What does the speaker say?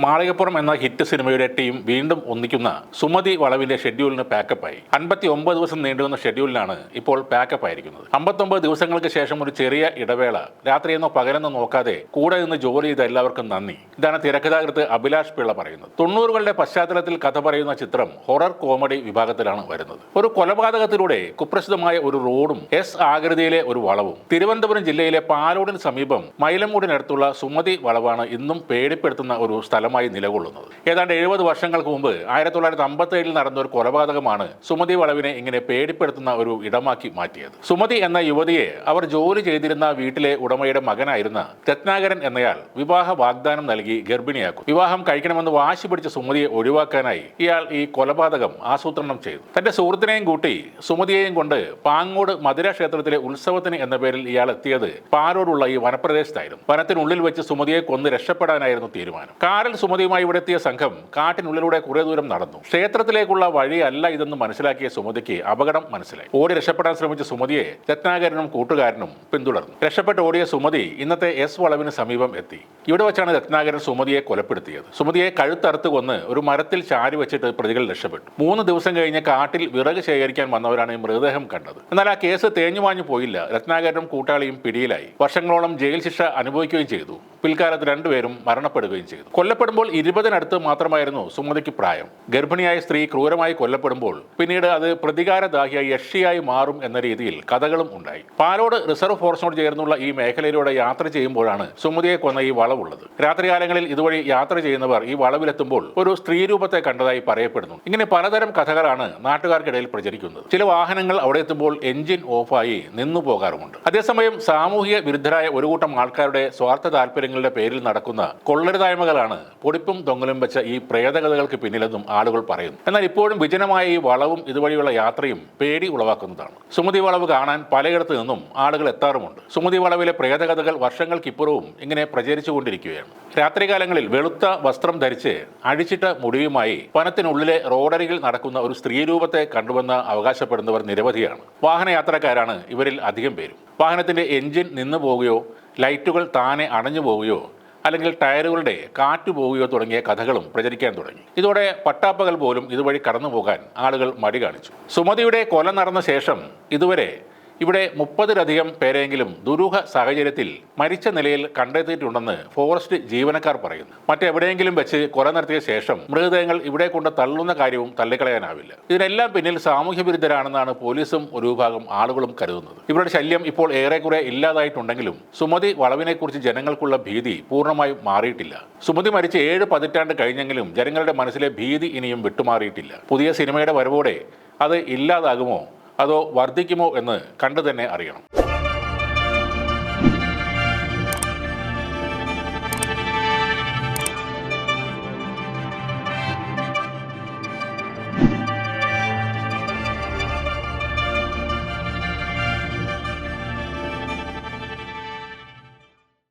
മാളികപ്പുറം എന്ന ഹിറ്റ് സിനിമയുടെ ടീം വീണ്ടും ഒന്നിക്കുന്ന സുമതി വളവിന്റെ ഷെഡ്യൂളിന് പാക്കപ്പായി. 59 ദിവസം നീണ്ടുവന്ന ഷെഡ്യൂളിലാണ് ഇപ്പോൾ പാക്കപ്പ് ആയിരിക്കുന്നത്. 59 ദിവസങ്ങൾക്ക് ശേഷം ഒരു ചെറിയ ഇടവേള, രാത്രിയെന്നോ പകലെന്നോ നോക്കാതെ കൂടെ നിന്ന് ജോലി ചെയ്ത എല്ലാവർക്കും നന്ദി. ഇതാണ് തിരക്കഥാകൃത്ത് അഭിലാഷ് പിള്ള പറയുന്നത്. 90കളുടെ പശ്ചാത്തലത്തിൽ കഥ പറയുന്ന ചിത്രം ഹൊറർ കോമഡി വിഭാഗത്തിലാണ് വരുന്നത്. ഒരു കൊലപാതകത്തിലൂടെ കുപ്രസിദ്ധമായ ഒരു റോഡും എസ് ആകൃതിയിലെ ഒരു വളവും, തിരുവനന്തപുരം ജില്ലയിലെ പാലോടിന് സമീപം മൈലമൂടിനടുത്തുള്ള സുമതി വളവാണ് ഇന്നും പേടിപ്പെടുത്തുന്ന ഒരു സ്ഥലമായി നിലകൊള്ളുന്നത്. ഏതാണ്ട് 70 വർഷങ്ങൾക്ക് മുമ്പ് 1957 നടന്ന ഒരു കൊലപാതകമാണ് സുമതി വളവിനെ ഇങ്ങനെ പേടിപ്പെടുത്തുന്ന ഒരു ഇടമാക്കി മാറ്റിയത്. സുമതി എന്ന യുവതിയെ അവർ ജോലി ചെയ്തിരുന്ന വീട്ടിലെ ഉടമയുടെ മകനായിരുന്ന രത്നാകരൻ എന്നയാൾ വിവാഹ വാഗ്ദാനം നൽകി ഗർഭിണിയാക്കും. വിവാഹം കഴിക്കണമെന്ന് വാശി പിടിച്ച സുമതിയെ ഒഴിവാക്കാനായി ഇയാൾ ഈ കൊലപാതകം ആസൂത്രണം ചെയ്തു. തന്റെ സുഹൃത്തിനെയും കൂട്ടി സുമതിയെയും കൊണ്ട് പാങ്ങോട് മധുര ക്ഷേത്രത്തിലെ ഉത്സവത്തിന് എന്ന പേരിൽ ഇയാൾ എത്തിയത് പാലോടുള്ള ഈ വനപ്രദേശത്തായിരുന്നു. വനത്തിനുള്ളിൽ വെച്ച് സുമതിയെ കൊന്ന് രക്ഷപ്പെടാനായിരുന്നു തീരുമാനം. കാറിൽ സുമതിയുമായി ഇവിടെ എത്തിയ സംഘം കാട്ടിനുള്ളിലൂടെ കുറെ ദൂരം നടന്നു. ക്ഷേത്രത്തിലേക്കുള്ള വഴിയല്ല ഇതെന്ന് മനസ്സിലാക്കിയ സുമതിക്ക് അപകടം മനസ്സിലായി. ഓടി രക്ഷപ്പെടാൻ ശ്രമിച്ച സുമതിയെ രത്നാകരനും കൂട്ടുകാരനും പിന്തുടർന്നു. രക്ഷപ്പെട്ട് ഓടിയ സുമതി ഇന്നത്തെ എസ് വളവിന് സമീപം എത്തി. ഇവിടെ വെച്ചാണ് രത്നാകരൻ സുമതിയെ കൊലപ്പെടുത്തിയത്. സുമതിയെ കഴുത്തറുത്ത് കൊന്ന് ഒരു മരത്തിൽ ചാരി വെച്ചിട്ട് പ്രതികൾ രക്ഷപ്പെട്ടു. 3 ദിവസം കഴിഞ്ഞ് കാട്ടിൽ വിറക് ശേഖരിക്കാൻ വന്നവരാണ് ഈ മൃതദേഹം കണ്ടത്. എന്നാൽ ആ കേസ് തേഞ്ഞുമാഞ്ഞു പോയില്ല. രത്നാകരനും കൂട്ടാളിയും പിടിയിലായി. വർഷങ്ങളോളം ജയിൽ ശിക്ഷ അനുഭവിക്കുകയും ചെയ്തു. പിൽക്കാലത്ത് രണ്ടുപേരും മരണപ്പെടുകയും ചെയ്തു. കൊല്ലപ്പെടുമ്പോൾ 20-നടുത്ത് മാത്രമായിരുന്നു സുമതിക്ക് പ്രായം. ഗർഭിണിയായ സ്ത്രീ ക്രൂരമായി കൊല്ലപ്പെടുമ്പോൾ പിന്നീട് അത് പ്രതികാരദാഹിയായി യക്ഷിയായി മാറും എന്ന രീതിയിൽ കഥകളും ഉണ്ടായി. പാലോട് റിസർവ് ഫോറസ്റ്റിനോട് ചേർന്നുള്ള ഈ മേഖലയിലൂടെ യാത്ര ചെയ്യുമ്പോഴാണ് സുമതിയെ കൊന്ന ഈ വളവുള്ളത്. രാത്രികാലങ്ങളിൽ ഇതുവഴി യാത്ര ചെയ്യുന്നവർ ഈ വളവിലെത്തുമ്പോൾ ഒരു സ്ത്രീരൂപത്തെ കണ്ടതായി പറയപ്പെടുന്നു. ഇങ്ങനെ പലതരം കഥകളാണ് നാട്ടുകാർക്കിടയിൽ പ്രചരിക്കുന്നത്. ചില വാഹനങ്ങൾ അവിടെ എത്തുമ്പോൾ എഞ്ചിൻ ഓഫായി നിന്നു പോകാറുമുണ്ട്. അതേസമയം സാമൂഹിക വിരുദ്ധരായ ഒരു കൂട്ടം ആൾക്കാരുടെ സ്വാർത്ഥ താല്പര്യങ്ങളുടെ പേരിൽ നടക്കുന്ന കൊള്ളരുതായ്മകളാണ് പൊടിപ്പും തൊങ്ങലും വെച്ച ഈ പ്രേതകഥകൾക്ക് പിന്നിലെന്നും ആളുകൾ പറയുന്നു. എന്നാൽ ഇപ്പോഴും വിജനമായ ഈ വളവും ഇതുവഴിയുള്ള യാത്രയും പേടി ഉളവാക്കുന്നതാണ്. സുമതി വളവ് കാണാൻ പലയിടത്തു നിന്നും ആളുകൾ എത്താറുമുണ്ട്. സുമതി വളവിലെ പ്രേതകഥകൾ വർഷങ്ങൾക്കിപ്പുറവും ഇങ്ങനെ പ്രചരിച്ചുകൊണ്ടിരിക്കുകയാണ്. രാത്രികാലങ്ങളിൽ വെളുത്ത വസ്ത്രം ധരിച്ച് അഴിച്ചിട്ട മുടിയുമായി വനത്തിനുള്ളിലെ റോഡരികിൽ നടക്കുന്ന ഒരു സ്ത്രീരൂപത്തെ കണ്ടുവെന്ന് അവകാശപ്പെടുന്നവർ നിരവധിയാണ്. വാഹനയാത്രക്കാരാണ് ഇവരിൽ അധികം പേരും. വാഹനത്തിന്റെ എഞ്ചിൻ നിന്നു പോവുകയോ ലൈറ്റുകൾ താനെ അണഞ്ഞു പോവുകയോ അല്ലെങ്കിൽ ടയറുകളുടെ കാറ്റ് പോവുകയോ തുടങ്ങിയ കഥകളും പ്രചരിക്കാൻ തുടങ്ങി. ഇതോടെ പട്ടാപ്പകൽ പോലും ഇതുവഴി കടന്നു പോകാൻ ആളുകൾ മടി കാണിച്ചു. സുമതിയുടെ കൊല നടന്ന ശേഷം ഇതുവരെ ഇവിടെ 30-ലധികം പേരെങ്കിലും ദുരൂഹ സാഹചര്യത്തിൽ മരിച്ച നിലയിൽ കണ്ടെത്തിയിട്ടുണ്ടെന്ന് ഫോറസ്റ്റ് ജീവനക്കാർ പറയുന്നു. മറ്റെവിടെയെങ്കിലും വെച്ച് കൊല നടത്തിയ ശേഷം മൃതദേഹങ്ങൾ ഇവിടെ കൊണ്ട് തള്ളുന്ന കാര്യവും തള്ളിക്കളയാനാവില്ല. ഇതിനെല്ലാം പിന്നിൽ സാമൂഹ്യ വിരുദ്ധരാണെന്നാണ് പോലീസും ഒരു വിഭാഗം ആളുകളും കരുതുന്നത്. ഇവരുടെ ശല്യം ഇപ്പോൾ ഏറെക്കുറെ ഇല്ലാതായിട്ടുണ്ടെങ്കിലും സുമതി വളവിനെക്കുറിച്ച് ജനങ്ങൾക്കുള്ള ഭീതി പൂർണ്ണമായും മാറിയിട്ടില്ല. സുമതി മരിച്ച് 7 പതിറ്റാണ്ട് കഴിഞ്ഞെങ്കിലും ജനങ്ങളുടെ മനസ്സിലെ ഭീതി ഇനിയും വിട്ടുമാറിയിട്ടില്ല. പുതിയ സിനിമയുടെ വരവോടെ അത് ഇല്ലാതാകുമോ അതോ വർദ്ധിക്കുമോ എന്ന് കണ്ടു തന്നെ അറിയണം.